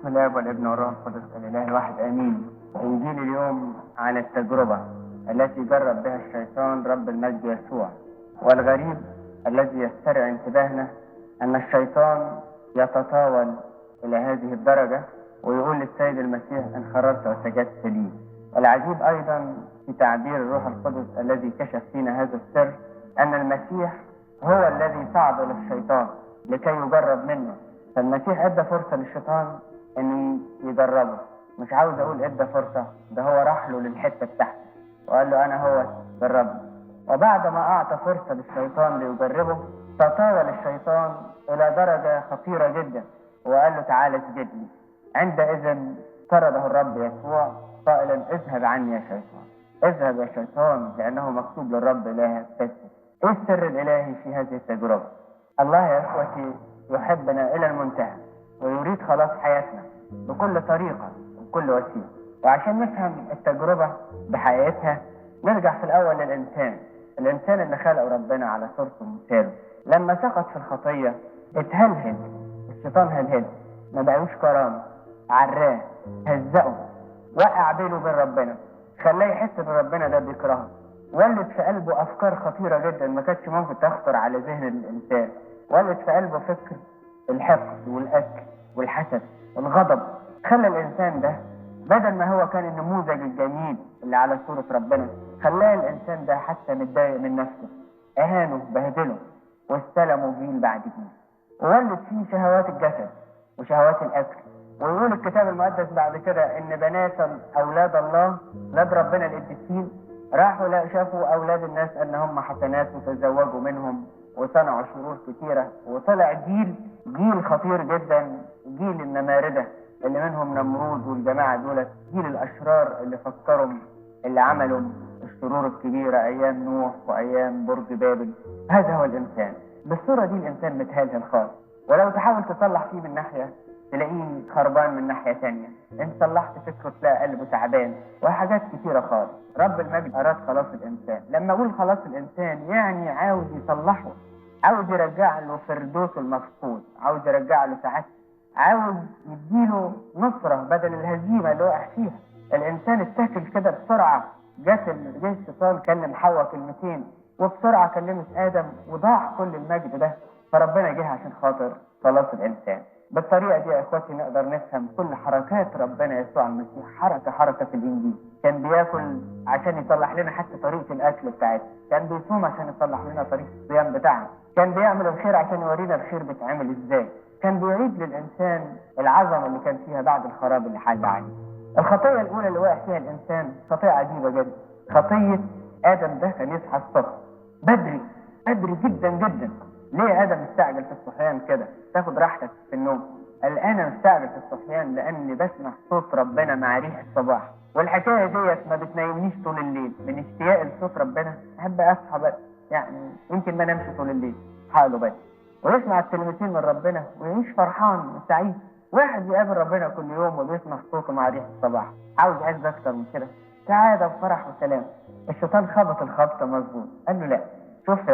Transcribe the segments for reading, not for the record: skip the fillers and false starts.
باسم الاب والابن والروح القدس الاله الواحد امين. انجيل اليوم عن التجربه التي جرب بها الشيطان رب المجد يسوع. والغريب الذي يسترعي انتباهنا ان الشيطان يتطاول الى هذه الدرجه ويقول للسيد المسيح ان خررت وسجدت لي. والعجيب ايضا في تعبير الروح القدس الذي كشف فينا هذا السر ان المسيح هو الذي صعد للشيطان لكي يجرب منه. فالمسيح ادى فرصه للشيطان ان يجربه. مش عاوز اقول ادى فرصه، ده هو راح له للحته بتاعته وقال له انا هو جربني. وبعد ما اعطى فرصه للشيطان ليجربه تطاول الشيطان الى درجه خطيره جدا وقال له تعالى اسجد لي. عندئذ طرده الرب يسوع قائلا اذهب عني يا شيطان، اذهب يا شيطان، لانه مكتوب للرب الهك تسجد. ايه السر الالهي في هذه التجربه؟ الله يا اخوتي يحبنا الى المنتهى ويريد خلاص حياتنا بكل طريقه وبكل وسيله. وعشان نفهم التجربه بحقيقتها نرجع في الاول الانسان اللي خلقه ربنا على صورته ومثاله. لما سقط في الخطيه اتهلهل الشيطان، هلهل، ما بقاش كرامه، عراه، هزقه، وقع بينه وبين ربنا، خلاه يحس ان ربنا ده بيكرهه. ولد في قلبه افكار خطيره جدا ما كانتش ممكن تخطر على ذهن الانسان. ولد في قلبه فكر الحقد والاكل والحسد والغضب. خلى الانسان ده بدل ما هو كان النموذج الجميل اللي على صورة ربنا، خلاه الانسان ده حتى متضايق من نفسه، اهانه، بهدله، واستلمه جيل بعد جيل. وولد فيه شهوات الجسد وشهوات الاكل. ويقول الكتاب المقدس بعد كده ان بنات اولاد الله، اولاد ربنا القديسين، راحوا لا شافوا اولاد الناس ان هم حسنات وتزوجوا منهم وصنعوا شرور كتيره، وطلع جيل خطير جدا، جيل النمارده اللي منهم نمرود والجماعه دولت، جيل الاشرار اللي فكروا اللي عملوا الشرور الكبيره ايام نوح وايام برج بابل. هذا هو الانسان بالصوره دي. الانسان متهالهل خالص، ولو تحاول تصلح فيه من ناحيه تلاقيه خربان من ناحيه ثانيه. ان صلحت فكره تلاقي قلبه تعبان وحاجات كتيره خالص. رب المجد اراد خلاص الانسان. لما اقول خلاص الانسان يعني عاوز يصلحه، عاوز يرجع له فردوسه المفقود، عاوز يرجع له سعادته، عاوز يديله نصره بدل الهزيمه اللي وقع فيها. الانسان اتاكل كده بسرعه. جه الشيطان كلم حواء كلمتين وبسرعه كلمت ادم وضاع كل المجد ده. فربنا جه عشان خاطر خلاص الانسان. بالطريقه دي يا اخواتي نقدر نفهم كل حركات ربنا يسوع المسيح. حركه في الانجيل. كان بياكل عشان يصلح لنا حتى طريقه الاكل بتاعتنا، كان بيصوم عشان يصلح لنا طريقه الصيام بتاعنا، كان بيعمل الخير عشان يورينا الخير بيتعمل ازاي، كان بيعيد للانسان العظمه اللي كان فيها بعد الخراب اللي حل عليه. الخطيه الاولى اللي وقع فيها الانسان خطيه عجيبه جدا. خطيه ادم ده كان يصحى الصبح بدري جدا جدا. ليه ادم مستعجل في الصحيان كده؟ تاخد راحتك في النوم. قال انا مستعجل في الصحيان لاني بسمع صوت ربنا مع ريح الصباح. والحكايه ديت ما بتنيمنيش طول الليل من اشتياق لصوت ربنا. احب اصحى بقى، يعني يمكن ما نمشي طول الليل، حاله بس ويسمع الكلمتين من ربنا ويعيش فرحان وسعيد. واحد بيقابل ربنا كل يوم وبيسمع صوته مع ريح الصباح، عاوز عز اكتر من كده، سعاده وفرح وسلام. الشيطان خبط الخبطه مظبوط. قال له لا، شوف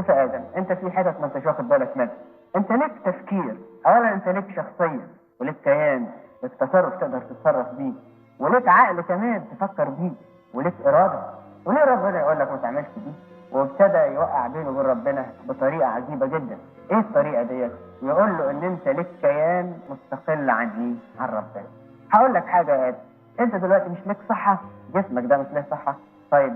يا ادم، انت في حتت ما انتش واخد بالك منها. انت ليك تفكير، اولا انت ليك شخصيه وليك كيان، ليك تصرف تقدر تتصرف بيه، وليك عقل كمان تفكر بيه، وليك اراده. وليه ربنا يقول لك ما تعملش دي؟ وابتدى يوقع بينه وبين ربنا بطريقه عجيبه جدا. ايه الطريقه ديت؟ يقول له ان انت ليك كيان مستقل عن ايه؟ عن ربنا. هقول لك حاجه يا ادم، انت دلوقتي مش ليك صحه، جسمك ده مش ليه صحه. طيب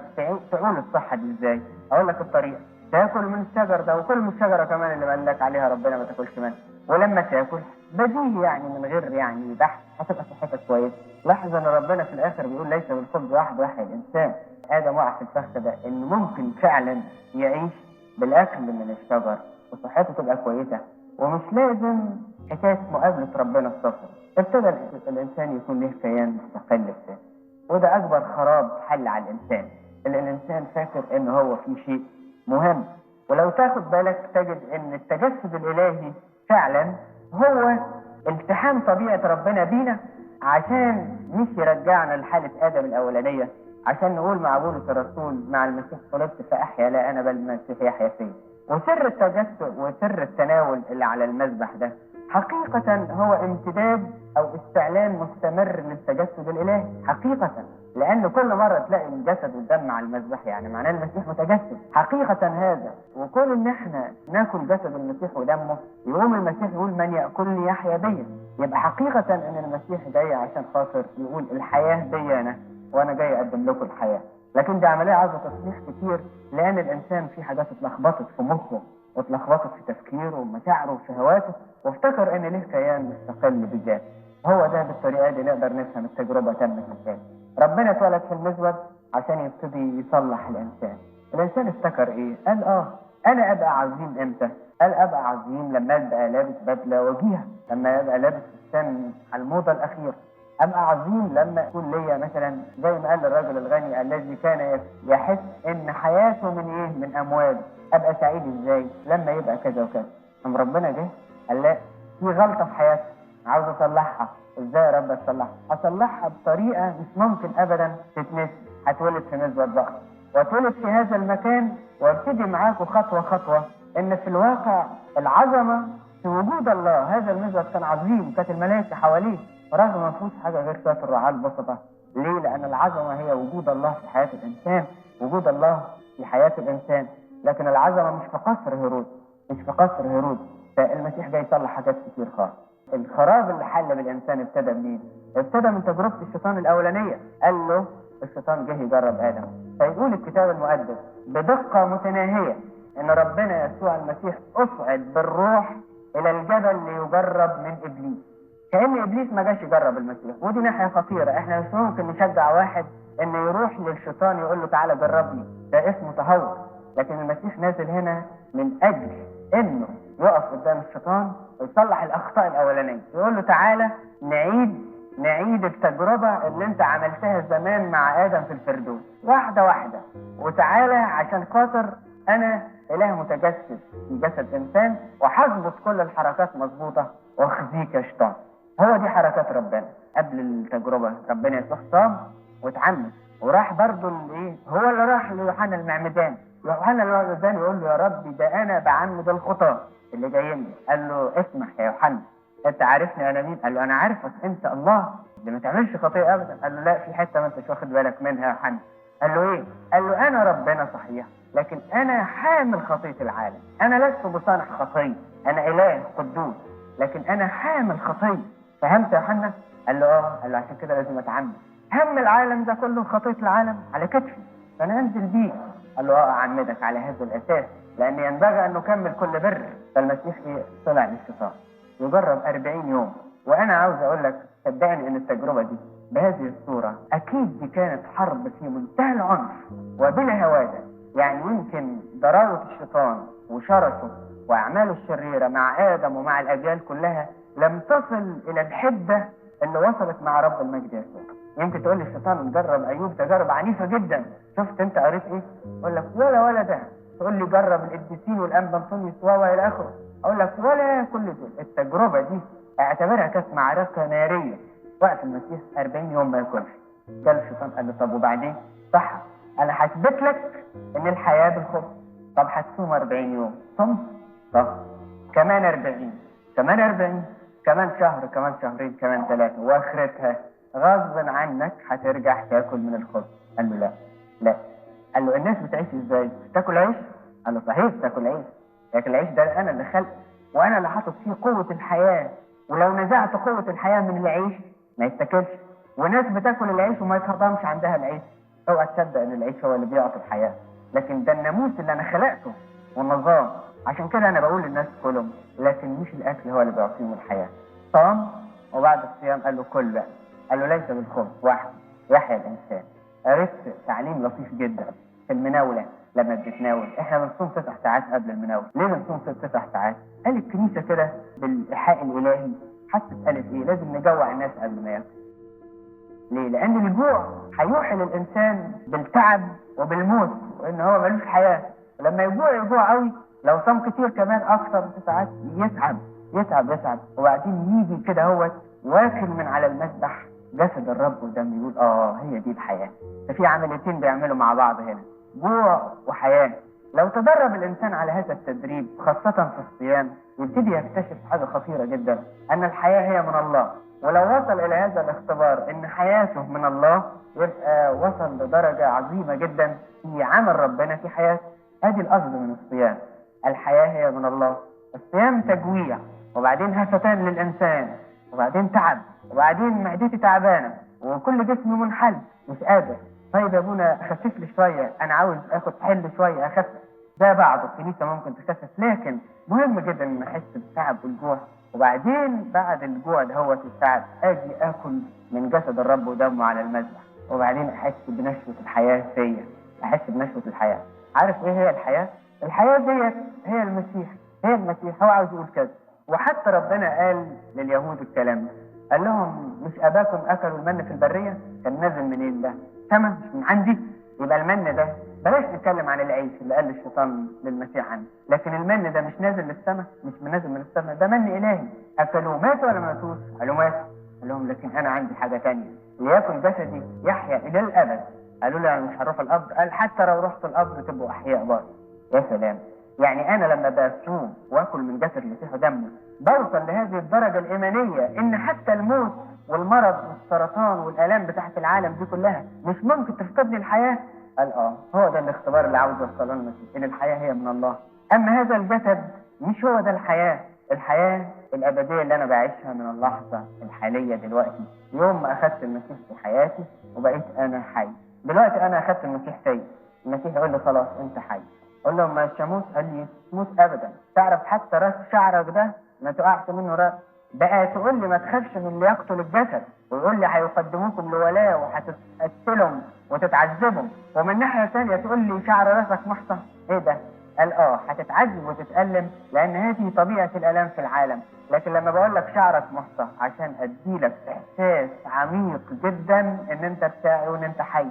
تعول الصحه دي ازاي؟ اقول لك الطريقه. تاكل من الشجر ده وكل من الشجره كمان اللي قال لك عليها ربنا ما تاكلش منها. ولما تاكل بديهي يعني من غير يعني بحث هتبقى صحتك كويسه. لاحظ ان ربنا في الاخر بيقول ليس بالخبز وحده يحيى الانسان. ادم وقع في الفخ ده انه ممكن فعلا يعيش بالاكل من الشجر وصحته تبقى كويسه ومش لازم حكايه مقابله ربنا الصبح. ابتدى الانسان يكون له كيان مستقل بذاته، وده اكبر خراب حل على الانسان. الانسان فاكر ان هو في شيء مهم. ولو تاخد بالك تجد ان التجسد الالهي فعلا هو التحام طبيعه ربنا بينا عشان مش يرجعنا لحاله ادم الاولانيه، عشان نقول مع بولس الرسول مع المسيح صلبت فاحيا لا انا بل المسيح يحيا فيا. وسر التجسد وسر التناول اللي على المذبح ده حقيقة هو امتداد أو استعلان مستمر للتجسد الإلهي حقيقة، لأن كل مرة تلاقي الجسد قدام على المذبح يعني معناه المسيح متجسد حقيقة هذا. وكل إن إحنا ناكل جسد المسيح ودمه يقوم المسيح يقول من يأكلني يحيا بيا، يبقى حقيقة إن المسيح جاي عشان خاطر يقول الحياة بيا أنا، وأنا جاي أقدم لكم الحياة. لكن دي عملية عاوزة تصحيح كتير، لأن الإنسان في حاجات اتلخبطت في مخه واتلخبطت في تفكيره ومشاعره وشهواته، وافتكر إن له كيان مستقل بذاته. هو ده بالطريقة دي نقدر نفهم التجربة تمت ازاي. ربنا اتولد في المزود عشان يبتدي يصلح الإنسان. الإنسان افتكر إيه؟ قال أنا أبقى عظيم إمتى؟ قال أبقى عظيم لما أبقى لابس بدلة وجيهة، لما أبقى لابس فستان على الموضة الأخيرة. أبقى عظيم لما يكون ليا مثلا زي ما قال الرجل الغني الذي كان يحس إن حياته من إيه؟ من أموال. أبقى سعيد إزاي؟ لما يبقى كذا وكذا. أم ربنا جه قال لا، في غلطة في حياتي عاوز أصلحها. إزاي يا رب أصلحها؟ أصلحها بطريقة مش ممكن أبدا تتنسي. هتولد في مزود بقى واتولد في هذا المكان، وابتدي معاكم خطوة خطوة إن في الواقع العظمة في وجود الله. هذا المزود كان عظيم، كانت الملائكة حواليه رغم ما فيهوش حاجة غير شوية الرعاة البسطة. ليه؟ لأن العظمة هي وجود الله في حياة الإنسان، وجود الله في حياة الإنسان. لكن العظمة مش في قصر هيرود، مش في قصر هيرود. فالمسيح جاي يصلح حاجات كتير خالص. الخراب اللي حل بالإنسان ابتدى منين؟ ابتدى من تجربة الشيطان الأولانية. قال له الشيطان جه يجرب آدم، فيقول الكتاب المقدس بدقة متناهية إن ربنا يسوع المسيح أصعد بالروح إلى الجبل ليجرب من إبليس. كأن إبليس ما جاش يجرب المسيح، ودي ناحية خطيرة. إحنا مش ممكن نشجع واحد إنه يروح للشيطان يقول له تعالى جربني، ده اسمه تهور. لكن المسيح نازل هنا من أجل إنه يقف قدام الشيطان ويصلح الأخطاء الأولانية، يقول له تعالى نعيد التجربة اللي انت عملتها زمان مع آدم في الفردوس واحدة واحدة، وتعالى عشان خاطر أنا إله متجسد في جسد إنسان وحظبط كل الحركات مظبوطة واخزيك يا شيطان. هو دي حركات ربنا قبل التجربة. ربنا يسوع صام واتعمد وراح برضه هو اللي راح ليوحنا المعمدان. يوحنا المعمدان يقول له يا ربي ده أنا بعمد الخطاة اللي جايين لي. قال له اسمح يا يوحنا، انت عارفني انا مين؟ قال له انا عارفك، انت الله اللي ما تعملش خطيه ابدا. قال له لا، في حته ما انتش واخد بالك منها يا يوحنا. قال له ايه؟ قال له انا ربنا صحيح، لكن انا حامل خطيه العالم. انا لست بصانع خطيه، انا اله قدوس، لكن انا حامل خطيه. فهمت يا يوحنا؟ قال له قال له عشان كده لازم اتعمد. هم العالم ده كله خطيه العالم على كتفي، فانا انزل بيه. قال له اعمدك على هذا الاساس لان ينبغي ان نكمل كل بر. فالمسيح طلع للشيطان يجرب 40 يوم. وانا عاوز اقول لك صدقني ان التجربه دي بهذه الصوره اكيد دي كانت حرب في منتهى العنف وبلا هواده. يعني يمكن ضراوه الشيطان وشرسه واعماله الشريره مع ادم ومع الاجيال كلها لم تصل الى الحده اللي وصلت مع رب المجد يسوع. يمكن تقول لي الشيطان جرب ايوب تجارب عنيفه جدا، شفت انت قريت ايه؟ اقول لك ولا ده. تقول لي جرب القديسين والانبا انطونيوس والى اخره، اقول لك ولا كل دول. التجربه دي اعتبرها كانت معركه ناريه. وقت المسيح 40 يوم ما ياكلش. قال الشيطان قال له طب وبعدين؟ صح، انا هثبت لك ان الحياه بالخبز. طب هتصوم 40 يوم، صمت. طب كمان 40، كمان 40، كمان شهر، كمان شهرين، كمان 3، واخرتها غصب عنك هترجع تاكل من الخبز. قال له لا. قال له الناس بتعيش ازاي؟ تاكل عيش؟ قال له صحيح تاكل عيش، لكن العيش ده انا اللي خلقه وانا اللي حاطط فيه قوه الحياه، ولو نزعت قوه الحياه من العيش ما يتاكلش. وناس بتاكل العيش وما يتهضمش عندها العيش. اوعى تصدق ان العيش هو اللي بيعطي الحياه، لكن ده الناموس اللي انا خلقته والنظام. عشان كده انا بقول للناس كلهم، لكن مش الاكل هو اللي بيعطيهم الحياه. صام وبعد الصيام قال له كل بقى. قال له ليس بالخبز وحده يحيى الانسان. عرفت تعليم لطيف جدا في المناوله. لما بتتناول احنا بنصوم 9 ساعات قبل المناوله. ليه بنصوم 9 ساعات؟ قال الكنيسه كده بالايحاء الالهي حتى قالت ايه؟ لازم نجوع الناس قبل ما ياكل. ليه؟ لان الجوع هيوحي للانسان بالتعب وبالموت وان هو ملوش حياه. ولما يجوع قوي، لو صام كتير كمان اكثر من 9 ساعات يتعب وبعدين يجي كده هو واكل من على المذبح جسد الرب ودم، يقول هي دي الحياه. ففي عمليتين بيعملوا مع بعض هنا، جوع وحياه. لو تدرب الإنسان على هذا التدريب خاصة في الصيام يبتدي يكتشف حاجة خطيرة جدا، أن الحياة هي من الله. ولو وصل إلى هذا الاختبار أن حياته من الله يبقى وصل لدرجة عظيمة جدا في عمل ربنا في حياته. هذه القصد من الصيام، الحياة هي من الله. الصيام تجويع، وبعدين هفتان للإنسان، وبعدين تعب، وبعدين معدتي تعبانة وكل جسمي منحل مش قادر. طيب يا ابونا خفف لي شوية، أنا عاوز آخد حل شوية أخفف. ده بعض الكنيسة ممكن تخفف، لكن مهم جدا إن أحس بالتعب والجوع، وبعدين بعد الجوع ده هو التعب أجي آكل من جسد الرب ودمه على المذبح، وبعدين أحس بنشوة الحياة فيا، أحس بنشوة الحياة. عارف إيه هي الحياة؟ الحياة ديت هي المسيح، هي المسيح. هو عاوز يقول كده. وحتى ربنا قال لليهود الكلام، قال لهم مش اباكم اكلوا المن في البريه؟ كان نازل منين ده؟ سما مش من عندي؟ يبقى المن ده، بلاش نتكلم عن العيش اللي قال الشيطان للمسيح عنه، لكن المن ده مش نازل للسماء، مش نازل من السماء، ده من الهي. اكلوه ماتوا ولا ما ماتوش؟ قالوا ماتوا. قال لهم لكن انا عندي حاجه ثانيه، ليكن جسدي يحيا الى الابد. قالوا له مش هنروح القبر؟ قال حتى لو رحت القبر تبقوا احياء برضه. يا سلام، يعني انا لما بصوم واكل من جسد المسيح ودمه بوصل لهذه الدرجه الايمانيه ان حتى الموت والمرض والسرطان والالام بتاعت العالم دي كلها مش ممكن تفقدني الحياه. قال هو ده الاختبار اللي عاوز اوصله المسيح، ان الحياه هي من الله. اما هذا الجسد مش هو ده الحياه. الحياه الابديه اللي انا بعيشها من اللحظه الحاليه دلوقتي، يوم ما اخذت المسيح في حياتي وبقيت انا حي. دلوقتي انا اخذت المسيح سيد، المسيح يقول لي خلاص انت حي. قول له مش هموت؟ قال لي تموت ابدا. تعرف حتى راس شعرك ده ما تقعش منه راس. بقى تقول لي ما تخافش من اللي يقتل الجسد، ويقول لي هيقدموكم لولاء وهتتقتلهم وتتعذبهم، ومن ناحيه ثانيه تقول لي شعر راسك محصى. ايه ده؟ قال هتتعذب وتتألم لان هذه طبيعه الالام في العالم، لكن لما بقول لك شعرك محصى عشان اديلك احساس عميق جدا ان انت بتاعي وان انت حي،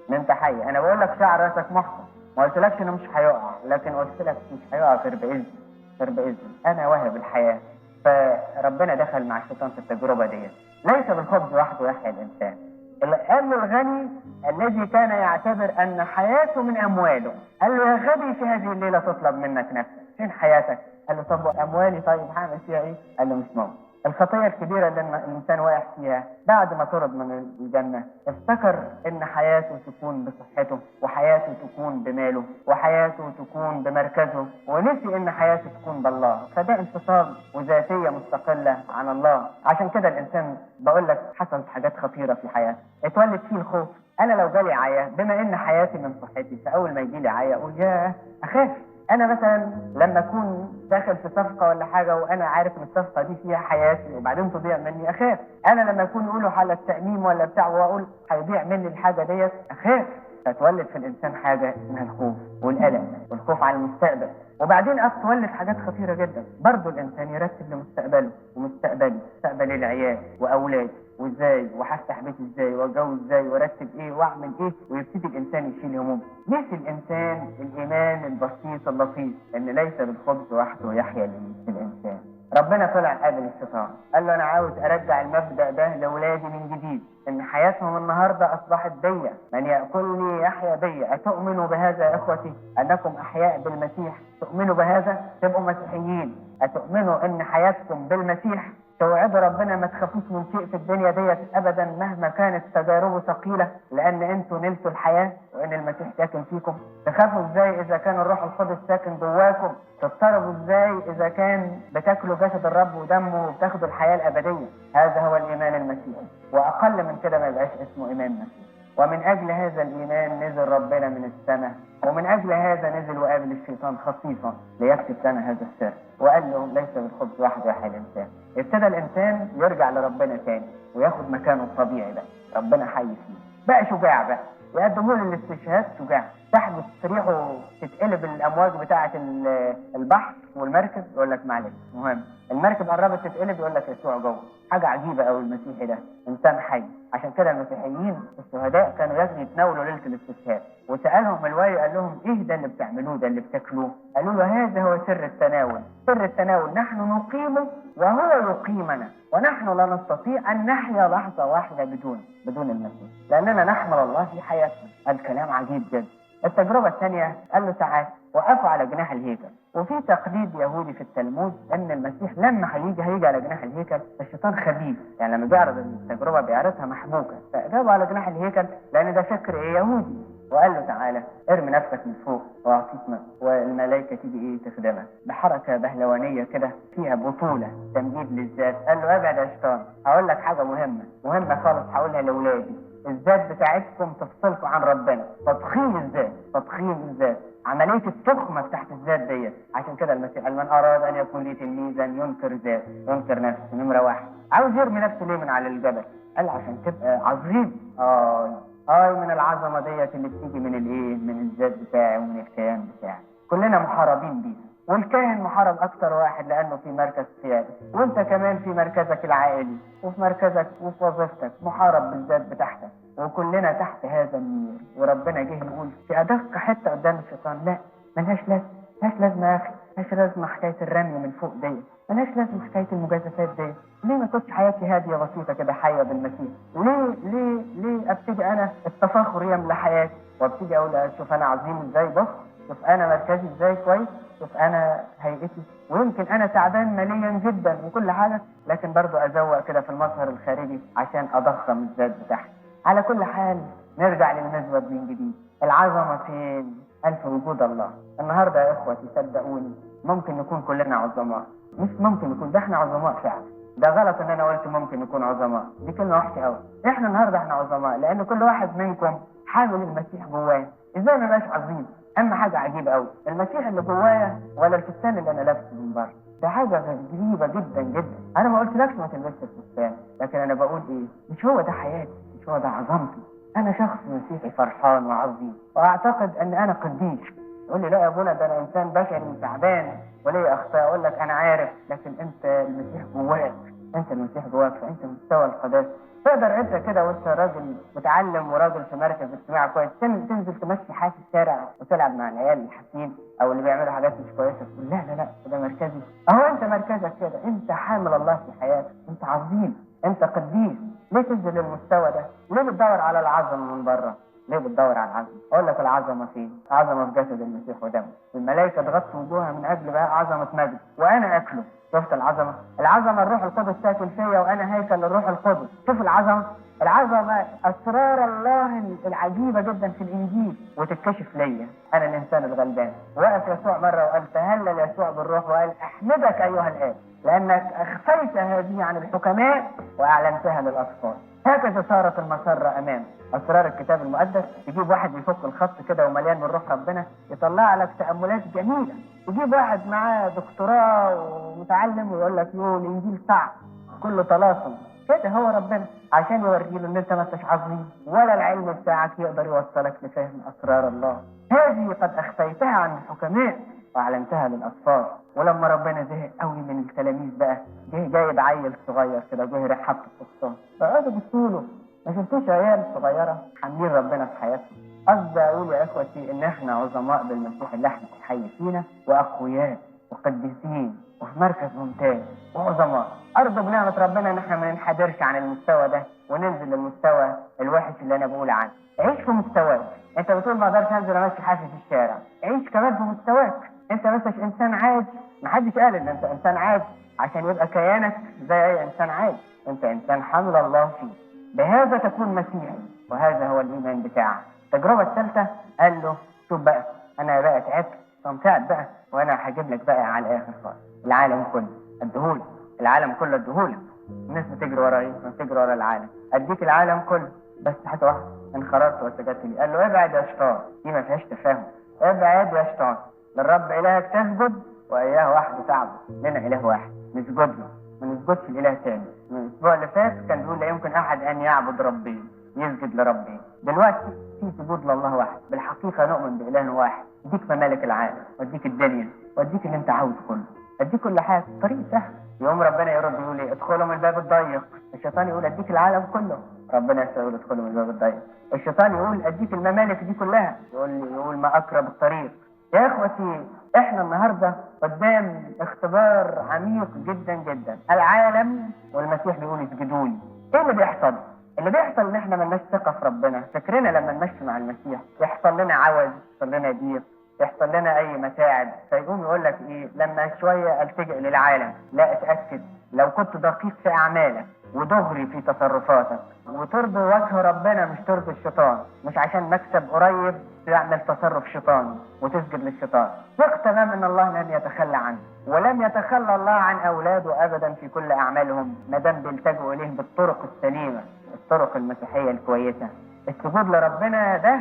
ان انت حي. انا بقول لك شعر راسك محصى، ما قلتلكش انه مش هيقع، لكن قلت لك مش هيقع غير باذن، غير باذن. انا واهب الحياه. فربنا دخل مع الشيطان في التجربه ديت. ليس بالخبز وحده يحيا الانسان. قال له الغني الذي كان يعتبر ان حياته من امواله، قال له يا غبي في هذه الليله تطلب منك نفسك، فين حياتك؟ قال له طب اموالي طيب هعمل فيها ايه؟ قال له مش ممكن. الخطيه الكبيره اللي الانسان واقع فيها بعد ما طرد من الجنه، افتكر ان حياته تكون بصحته، وحياته تكون بماله، وحياته تكون بمركزه، ونسي ان حياته تكون بالله. فده انفصال وذاتيه مستقله عن الله. عشان كده الانسان بقول لك حصلت حاجات خطيره في حياته، اتولد فيه الخوف. انا لو جالي عيا، بما ان حياتي من صحتي، فاول ما يجي لي عيا اقول ياه اخاف. انا مثلا لما اكون داخل في صفقه ولا حاجه وانا عارف ان الصفقه دي فيها حياتي وبعدين تضيع مني اخاف. انا لما اكون يقولوا حاله تاميم ولا بتاع واقول هيضيع مني الحاجه ديت اخاف. فتولد في الانسان حاجه اسمها الخوف والقلق والخوف على المستقبل. وبعدين تولد حاجات خطيره جدا. برضه الانسان يرتب لمستقبله ومستقبلي، مستقبل العيال واولادي، وازاي وهفتح بيت ازاي واتجوز ازاي وارتب ايه واعمل ايه، ويبتدي الانسان يشيل هموم. نسي الانسان الايمان البسيط اللطيف ان ليس بالخبز وحده يحيا الانسان. ربنا طلع قابل الشيطان، قال له انا عاوز ارجع المبدا ده لاولادي من جديد، ان حياتهم النهارده اصبحت بيا، من ياكلني يحيا بيا. اتؤمنوا بهذا يا اخوتي انكم احياء بالمسيح؟ تؤمنوا بهذا تبقوا مسيحيين. اتؤمنوا ان حياتكم بالمسيح؟ توعدوا ربنا ما تخافوش من شيء في الدنيا ديت ابدا مهما كانت تجاربه ثقيله، لان انتوا نلتوا الحياه وان المسيح ساكن فيكم. تخافوا ازاي اذا كان الروح القدس ساكن جواكم؟ تضطربوا ازاي اذا كان بتاكلوا جسد الرب ودمه وبتاخدوا الحياه الابديه؟ هذا هو الايمان المسيحي، واقل من كده ما يبقاش اسمه ايمان مسيحي. ومن اجل هذا الايمان نزل ربنا من السماء، ومن اجل هذا نزل وقابل الشيطان خصيصا ليكتب لنا هذا السر، وقال له ليس بالخبز وحده يحيا الانسان. ابتدى الانسان يرجع لربنا تاني وياخد مكانه الطبيعي بقى، ربنا حي فيه، بقى شجاع بقى، يقدموا له الاستشهاد شجاع. تحبس ريحه تتقلب الامواج بتاعه البحر والمركب، يقول لك معلش مهم. المركب قربت تتقلب يقول لك يسوع جوه. حاجه عجيبه قوي. المسيحي ده انسان حي. عشان كده المسيحيين الشهداء كانوا لازم يتناولوا ليله الاستشهاد، وسالهم الواي قال لهم ايه ده اللي بتعملوه ده اللي بتاكلوه؟ قالوا له هذا هو سر التناول. سر التناول نحن نقيمه وهو يقيمنا، ونحن لا نستطيع ان نحيا لحظه واحده بدون المسيح، لاننا نحمل الله في حياتنا. الكلام عجيب جدا. التجربة الثانية قال له تعال وقفوا على جناح الهيكل. وفي تقليد يهودي في التلمود ان المسيح لما هيجي على جناح الهيكل الشيطان خبيث، يعني لما بيعرض التجربة بيعرضها محبوكة، فجابوا على جناح الهيكل لان ده فكر يهودي، وقال له تعالى ارمي نفسك من فوق واعطيك والملائكة تيجي تخدمك بحركة بهلوانية كده فيها بطولة تمجيد للذات. قال له ابعد يا شيطان، هقول لك حاجة مهمة خالص هقولها لاولادي، الذات بتاعتكم تفصلكم عن ربنا، تضخيم الذات، عملية التخمة تحت الذات ديت. عشان كده المسيح قال من أراد أن يكون لي تلميذا ينكر ذات، ينكر نفسه. نمرة واحد، عاوز يرمي نفسه ليه من على الجبل؟ قال عشان تبقى عظيم. من العظمة ديت اللي بتيجي من من الذات بتاعي ومن الكيان بتاعي. كلنا محاربين بيها، والكاهن محارب اكتر واحد لانه في مركز قيادي، وانت كمان في مركزك العائلي وفي مركزك وفي وظيفتك محارب بالذات بتاعتك، وكلنا تحت هذا النير. وربنا جه يقول في ادق حته قدام الشيطان لا ملهاش لازمه يا اخي، ملهاش لازمه حكايه الرمي من فوق دي، ملهاش لازمه حكايه المجازفات دي. ليه ما كنتش حياتي هاديه بسيطه كده حيه بالمسيح؟ ليه ابتدي انا التفاخر يملى حياتي وابتدي اقول شوف انا عظيم ازاي، بص شوف انا مركزي ازاي كويس، شوف انا هيئتي، ويمكن انا تعبان ماليا جدا وكل حاجه، لكن برضو ازوق كده في المظهر الخارجي عشان اضخم الذات بتاعتي. على كل حال نرجع للمزود من جديد. العظمه فين؟ قال في وجود الله. النهارده يا اخوتي صدقوني ممكن نكون كلنا عظماء، مش ممكن نكون، ده احنا عظماء فعلا. ده غلط ان انا قلت ممكن نكون عظماء، دي كلمه وحشه قوي. احنا النهارده احنا عظماء لان كل واحد منكم حامل المسيح جواه. ازاي ما بقاش عظيم؟ اما حاجه عجيبه قوي، المسيح اللي جوايا ولا الفستان اللي انا لابسه من بره، ده حاجه غريبه جدا جدا. انا ما قلتلكش ما تلبسش الفستان، لكن انا بقول ايه، مش هو ده حياتي، مش هو ده عظمتي. انا شخص مسيحي فرحان وعظيم، واعتقد ان انا قديس. يقول لي لا يا ابونا ده انا انسان بشري وتعبان وليه اخطاء. اقول لك انا عارف، لكن انت المسيح جواك، انت المسيح جواك، فانت مستوى القداسه. تقدر انت كده وانت راجل متعلم وراجل في مركز اجتماعي كويس تنزل تمشي حاجه في الشارع وتلعب مع العيال الحاسين او اللي بيعملوا حاجات مش كويسه تقول لا ده مركزي. اهو انت مركزك كده، انت حامل الله في حياتك، انت عظيم، انت قديس. ليه تنزل للمستوى ده؟ ليه بتدور على العظمه من بره؟ ليه بتدور على العظمه؟ اقول لك العظمه فين؟ العظمه في جسد المسيح ودمه. الملائكه تغطي وجوهها من اجل بقى عظمه مجد، وانا اكله. شفت العظمه الروح القدس ساكن فيا وانا هيكل للروح القدس. شوف العظمه اسرار الله العجيبه جدا في الانجيل وتتكشف ليا انا الانسان الغلبان. وقف يسوع مره وقال تهلل يسوع بالروح وقال احمدك ايها الاب لانك اخفيت هذه عن الحكماء واعلنتها للاطفال. هكذا صارت المسره امامك. اسرار الكتاب المقدس يجيب واحد يفك الخط كده ومليان من روح ربنا يطلع لك تاملات جميله. يجيب واحد معاه دكتوراه ومتعلم ويقول لك الانجيل صعب كله طلاسم. كده هو ربنا عشان يوري له ان انت ما انتش عظيم ولا العلم بتاعك يقدر يوصلك لفهم اسرار الله. هذه قد اخفيتها عن الحكماء واعلنتها للاطفال. ولما ربنا زهق قوي من التلاميذ بقى جه جايب عيل صغير كده جه حط في وسطهم فقعدوا بيقولوا له ما شفتوش عيال صغيره حاملين ربنا في حياتهم؟ قصدي اقول يا اخوتي ان احنا عظماء بالمسيح اللي احنا حي فينا واقوياء وقديسين وفي مركز ممتاز وعظماء. ارجو بنعمه ربنا ان احنا ما ننحدرش عن المستوى ده وننزل للمستوى الوحش اللي انا بقول عنه. عيش في مستواك. انت بتقول ما اقدرش انزل امشي حافي في الشارع، عيش كمان في مستواك. انت مش انسان عادي، محدش قال ان انت انسان عادي عشان يبقى كيانك زي اي انسان عادي. انت انسان حمل الله فيه، بهذا تكون مسيحي وهذا هو الايمان بتاعك. التجربه الثالثه قال له شوف بقى انا بقى تعبت استمتعت بقى وانا هجيب لك بقى على الاخر خالص العالم كله اديهولك. العالم كله اديهولك. الناس بتجري ورا ايه؟ بتجري ورا العالم. اديك العالم كله بس حاجه واحده انخرطت وسجدت لي. قال له ابعد يا شيطان، دي ما فيهاش تفاهم. ابعد يا شيطان، للرب الهك تسجد واياه وحده تعبد. لنا اله واحد نسجد له ما نسجدش الاله تاني. من الاسبوع اللي فات كان بيقول لا يمكن احد ان يعبد ربي يسجد لربي. دلوقتي في سجود لله واحد. بالحقيقه نؤمن باله واحد يديك ممالك العالم واديك الدنيا واديك اللي انت عاوزه كله، اديك كل حاجه. طريق سهل. يوم ربنا يرد يقول ايه؟ ادخلوا من الباب الضيق. الشيطان يقول اديك العالم كله. ربنا يقول ادخلوا من الباب الضيق. الشيطان يقول اديك الممالك دي كلها. يقول ما اقرب الطريق. يا اخوتي احنا النهارده قدام اختبار عميق جدا جدا. العالم والمسيح بيقول اسجدوا لي. ايه اللي بيحصل؟ اللي بيحصل ان احنا ملناش ثقه في ربنا، فكرنا لما نمشي مع المسيح يحصل لنا عوز، يحصل لنا ضيق، يحصل لنا اي متاعب، فيقوم يقول لك ايه لما شويه التجئ للعالم. لا، اتاكد لو كنت دقيق في اعمالك ودغري في تصرفاتك وترضي وجه ربنا مش ترضي الشيطان، مش عشان مكسب قريب تعمل تصرف شيطاني وتسجد للشيطان. ثق تمام ان الله لن يتخلى عنه، ولم يتخلى الله عن اولاده ابدا في كل اعمالهم ما دام بيلتجئوا اليه بالطرق السليمه، الطرق المسيحيه الكويسه. السجود لربنا ده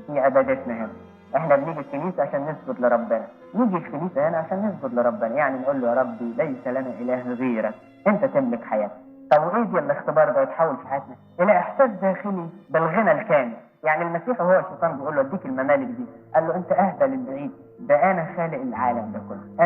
في عبادتنا هنا. احنا بنيجي الكنيسه عشان نسجد لربنا، نيجي الكنيسه هنا عشان نسجد لربنا، يعني نقول له يا ربي ليس لنا اله غيرك، انت تملك حياتنا. طب وايه دي الاختبار ده يتحول في حياتنا الى احساس داخلي بالغنى الكامل. يعني المسيح وهو الشيطان بيقول له اديك الممالك دي، قال له انت اهدى للبعيد، ده انا خالق العالم ده كله،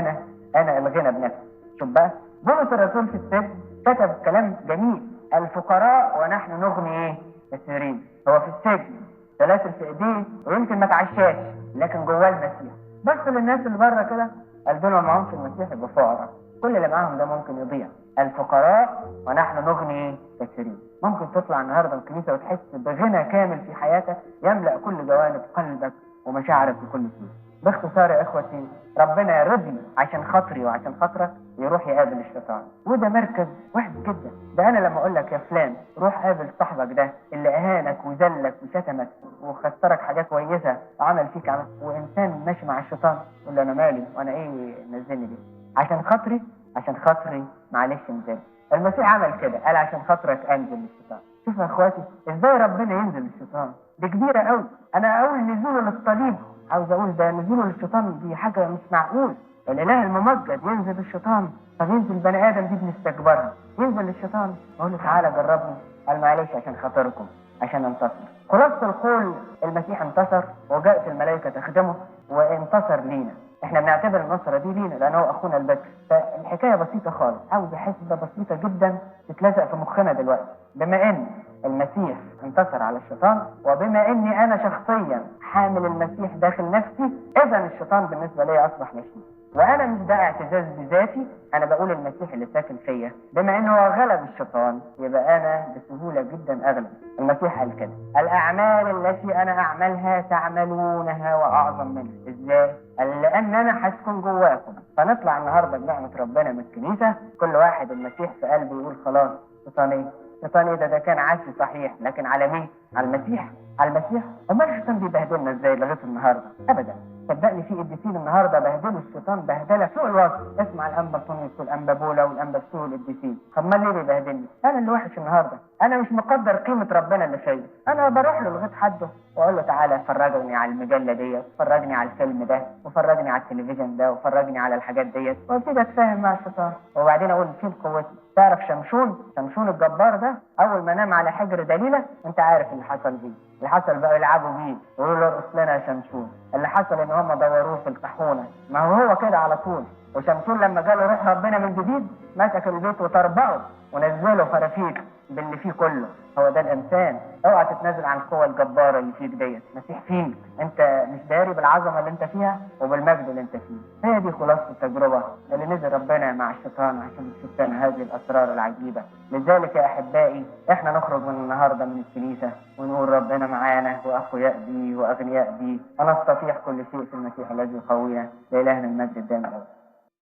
انا الغنى بنفسي. شوف بقى بولس الرسول في السجن كتب كلام جميل، الفقراء ونحن نغني ايه؟ كثيرين. هو في السجن سلاسل في ايديه ويمكن ما تعشاش، لكن جواه المسيح. بس للناس اللي بره كده قال دول ما معهمش المسيح يبقوا فقراء، كل اللي معاهم ده ممكن يضيع. الفقراء ونحن نغني كثيرين. ممكن تطلع النهارده من الكنيسه وتحس بغنى كامل في حياتك يملا كل جوانب قلبك ومشاعرك بكل سهوله. باختصار يا اخوتي، ربنا يرضي عشان خاطري وعشان خاطرك يروح يقابل الشيطان، وده مركز وحش جدا. ده انا لما اقول لك يا فلان روح قابل صاحبك ده اللي اهانك وذلك وشتمك وخسرك حاجات كويسه وعمل فيك عمل، وانسان ماشي مع الشيطان يقول له انا مالي وانا ايه نزلني ليه؟ عشان خاطري معلش انزل. المسيح عمل كده، قال عشان خاطرك انزل للشيطان. شوف يا اخواتي ازاي ربنا ينزل للشيطان، دي كبيره قوي. انا اقول نزوله للصليب، عاوز اقول ده نزوله للشيطان دي حاجه مش معقول. الاله الممجد ينزل للشيطان؟ طب ينزل بني ادم دي بنستكبرها، ينزل للشيطان اقول له تعالى جربني، قال معلش عشان خاطركم عشان انتصر. خلاصه القول المسيح انتصر وجاءت الملائكه تخدمه وانتصر لينا. احنا بنعتبر النصرة دي لينا لانه هو اخونا البكر. فالحكاية بسيطة خالص، عاوز حسبة بسيطة جدا تتلزق في مخنا دلوقتي. بما ان المسيح انتصر على الشيطان، وبما اني انا شخصيا حامل المسيح داخل نفسي، اذا الشيطان بالنسبة لي اصبح نشيد. وانا مش ده اعتزاز بذاتي، انا بقول المسيح اللي ساكن فيا بما انه هو غلب الشيطان يبقى انا بسهولة جدا اغلب. المسيح قال كده الاعمال التي انا اعملها تعملونها واعظم منها. ازاي؟ قال لان انا هسكن جواكم. فنطلع النهارده بنعمة ربنا من الكنيسة كل واحد المسيح في قلبه يقول خلاص شيطان ده كان عاشي صحيح، لكن على مين؟ على المسيح. على المسيح. امال الشيطان بيبهدلنا ازاي لغايه النهارده؟ ابدا. صدقني في قديسين النهارده بهدلوا الشيطان بهدله فوق الوصف. اسمع الانبا طونيوس والانبا بولا والانبا سو والقديسين. امال ليه بيبهدلني؟ انا اللي وحش النهارده، انا مش مقدر قيمه ربنا اللي فيا. انا بروح له لغايه حده واقول له تعالى فرجني على المجله ديت، فرجني على الفيلم ده، وفرجني على التلفزيون ده، وفرجني على الحاجات ديت، وابتدي اتفاهم مع الشيطان. وبعدين اقول فين قوتي؟ تعرف شمشون الجبار ده اول ما نام على حجر دليله، انت عارف اللي حصل بيه. اللي حصل بقى يلعبوا بيه يقولوا له ارقص لنا يا شمشون. اللي حصل ان هم دوروه في الطاحونه. ما هو كده على طول. وشمشون لما جاله روح ربنا من جديد مسك البيت وطربقه ونزله فرافيك باللي فيه كله. هو ده الانسان. اوعى تتنازل عن القوه الجباره اللي فيك ديت. مسيح فيك، انت مش داري بالعظمه اللي انت فيها وبالمجد اللي انت فيه. هي دي خلاصه التجربه اللي نزل ربنا مع الشيطان عشان يشوف لنا هذه الاسرار العجيبه. لذلك يا احبائي احنا نخرج من النهارده من الكنيسه ونقول ربنا معانا واقوياء بيه واغنياء بيه، ونستطيع كل شيء في المسيح الذي يقوينا. لالهنا المجد الدائم.